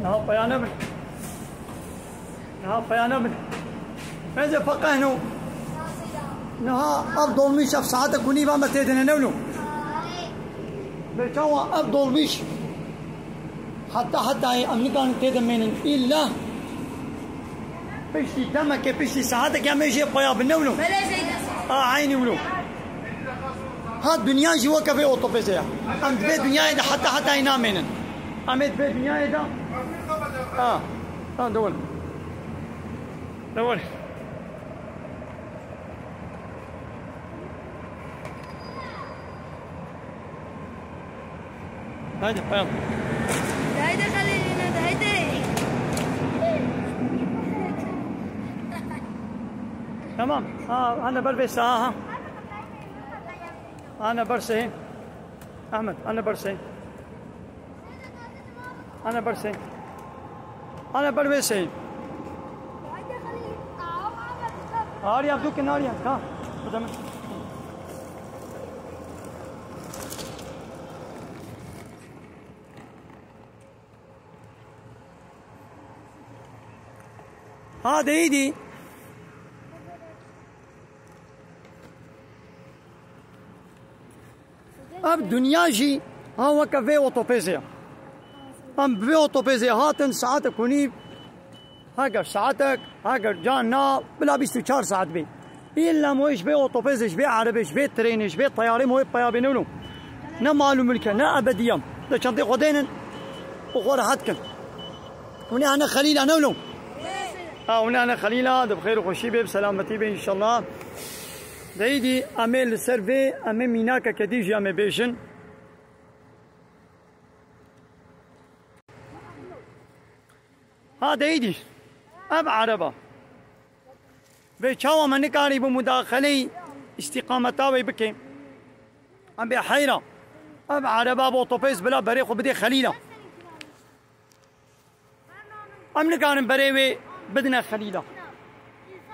نها بيانا من نها بيانا من ماذا فقهنا نها أفضل مش في ساعتك ونيبا ما تيدنا نولو بيتوا أفضل مش حتى أمريكا تيدنا من إلا بيشتي دمك بيشتي ساعتك يا ميجي بيا بنولو عيني ولو ها الدنيا جوا كفي أوتو بيزيا أم تبي الدنيا إذا حتى ينام منن أم تبي الدنيا إذا دول هيدا فيض هيدا خلينا هيدا تمام أنا بلبس أنا برسين أحمد أنا برسين أنا برسين آريا بدوك ناريا كا بدم هذا ايدي اب دنیا جی ها وکفه اوتوپیزیا ام بی اوتوپیزیا هاتن ساعتك ونيب هاجر ساعتك هاجر جانا بلا 24 ساعت بي الا موش بي اوتوبيزش بي عربش بي ترينش بي طياري مو بيا بينولو نا مالو ملكه نا ابديا ده شنطي خدين وغور حدكن وني انا خليل انا ولو وني انا خليل ده بخير وخشي بي بسلامتي بي ان شاء الله دايدي اميل سيرفي امي ميناكا كديجي امي بيشن هذا ايدي اب عربه بيشاو من كاري بمداخلي استقامتاوي بكي ام بحيره اب عربه بوتوبيس بلا بريق وبدي خليله ام نكارن بريوي بدنا خليله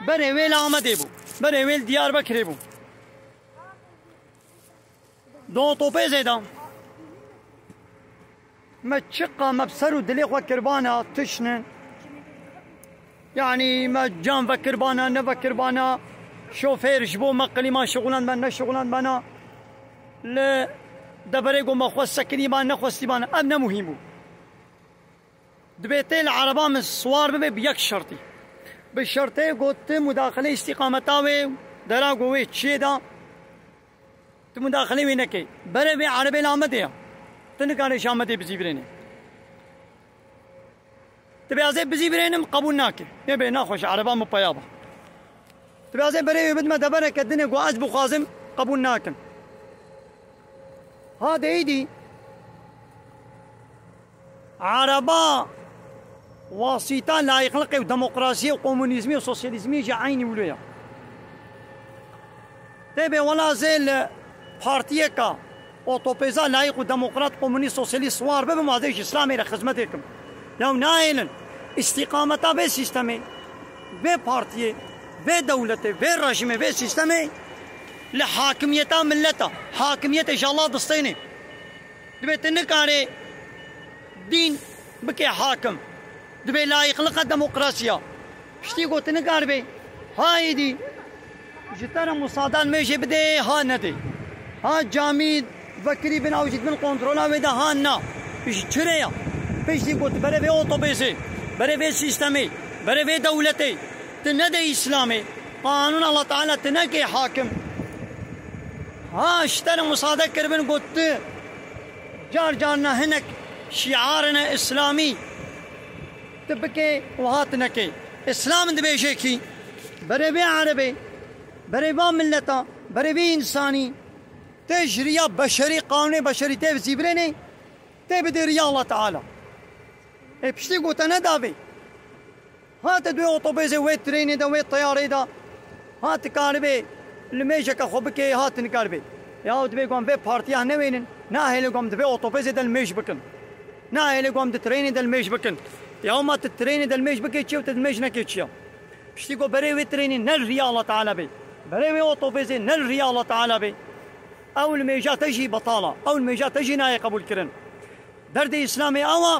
بريوي لا ما ديبو بريوي ديار بكريبو دو توبيز ايدا ما تشقى ما بسرو دليق وكربانا تشنن يعني ما جان فكربانا نفكربانا شوفير جبو مقلي ما شغلان بنا شغلان بنا ل دبريقو ما خوص سكني بان نخوص بان ابنا مهمو دبيتي العربة من الصوار ببي بيك شرطي بالشرطي قلت مداخلة استقامتاوي دراغوي تشيدا مداخلة وينكي بري عربي لامديا تنكاري شامتي بزيبريني تبي ازي بزيبرينم قبول ناكي يبي ناخوش عربا مبيابا تبي ازي بري بد ما دبرك الدنيا قواز بخازم قبول ناكن هذا ايدي عربا واسطة لا يخلق ديمقراطية وكومونيزمي وسوسياليزمي جا عيني ولويا تبي ولا زي بارتيكا اوتوبيزا لايق وديمقراط كومونيست سوسياليست سوار بما زيش اسلامي لخدمتكم لو نايلن استقامتا في سيستمي في بارتيه في دولته في رجمه في سيستمي لحاكميتا ملتا حاكمية ان شاء الله دستيني دبي تنكاري دين بكي حاكم دبي لا يخلق ديمقراطيا شتي قلت نكار بي هاي دي جتنا مصادان ماشي بدي ها ندي ها جامد فكري بنا وجد من كنترولا ودا هانا ايش تشريا ايش دي قلت بري في اوتوبيسي بري في سيستمي بري في دولتي تندي اسلامي قانون الله تعالى تنكي حاكم ها اشترى مصادق كربن قلت جارنا هناك شعارنا اسلامي تبكي وهاتنكي اسلام دبي شيكي بري في عربي بري في ملتا بري في انساني تجري بشري قانوني بشري تيف زيبريني تبدي ريا الله تعالى اي بشتي قلت انا دافي هات دوي اوتوبيزي وي تريني دا وي طياري دا هات كاربي الميجك خوبكي هات نكاربي يا دبي قوم في بارتي هنا وين ناهي قوم دبي اوتوبيزي دا الميج بكن ناهي قوم تريني دا الميج بكن يا ما تتريني دا الميج بكي تشيو تدميج نكي تشيو بشتي قو بري وي تريني نل ريا الله تعالى بي بري وي اوتوبيزي نل ريا الله تعالى بي أول ما جاء تجي بطالة أول ما جاء تجي ناي قبول كرن درد إسلامي أوا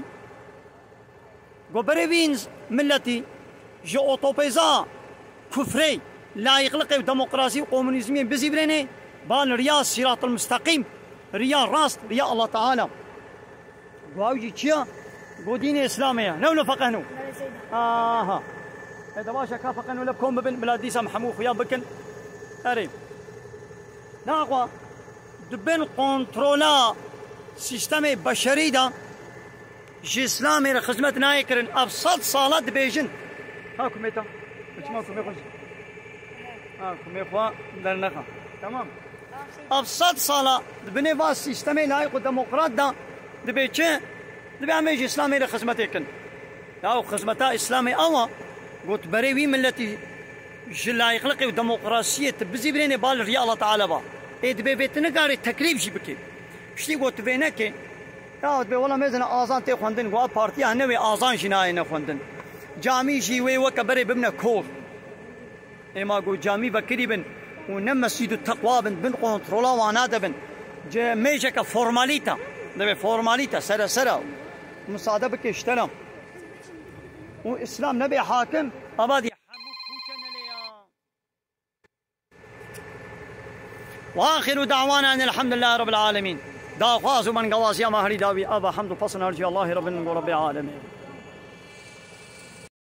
قبريبينز ملتي جو أوتوبيزا كفري لا يخلق ديمقراطي وكومونيزمي بزيبريني بان رياء الصراط المستقيم رياء راست رياء الله تعالى واوجي تشيا دين اسلاميه نو فقهنو هذا باشا كافقنو لكم بن بلادي سامحمو خويا بكن اري ناقوا دبن كنترولا سيستم بشري دا اسلامي خدمت نايكرن ابسط صالات بيجن هاكم متى اسمعكم يخرج هاكم اخوا درنخا تمام ابسط صاله بني باس سيستم لايق ديمقراط دا دبيتش دبي عميج اسلامي خدمتكن او خدمتا اسلامي اوا قلت بريوي ملتي جلا يخلقي وديمقراطيه تبزي بريني بال ريال الله تعالى با اي دبي بيتنا قاري تكريب جي بكي شتي قلت بينك يا دبي والله ميزنا اذان تي خوندن قوا بارتي هنوي اذان جناي خوندن جامي جي وي وكبري بمنا كور اي ما قو جامي بكري بن ونم مسجد التقوى بن كنترولا وانا دبن ميجك فورماليتا دبي فورماليتا سرا مصادبه كشتنا واسلام نبي حاكم ابادي واخر دعوانا ان الحمد لله رب العالمين دا خواز من قواز يا مهري داوي ابا حمد فصل ارجي الله رب العالمين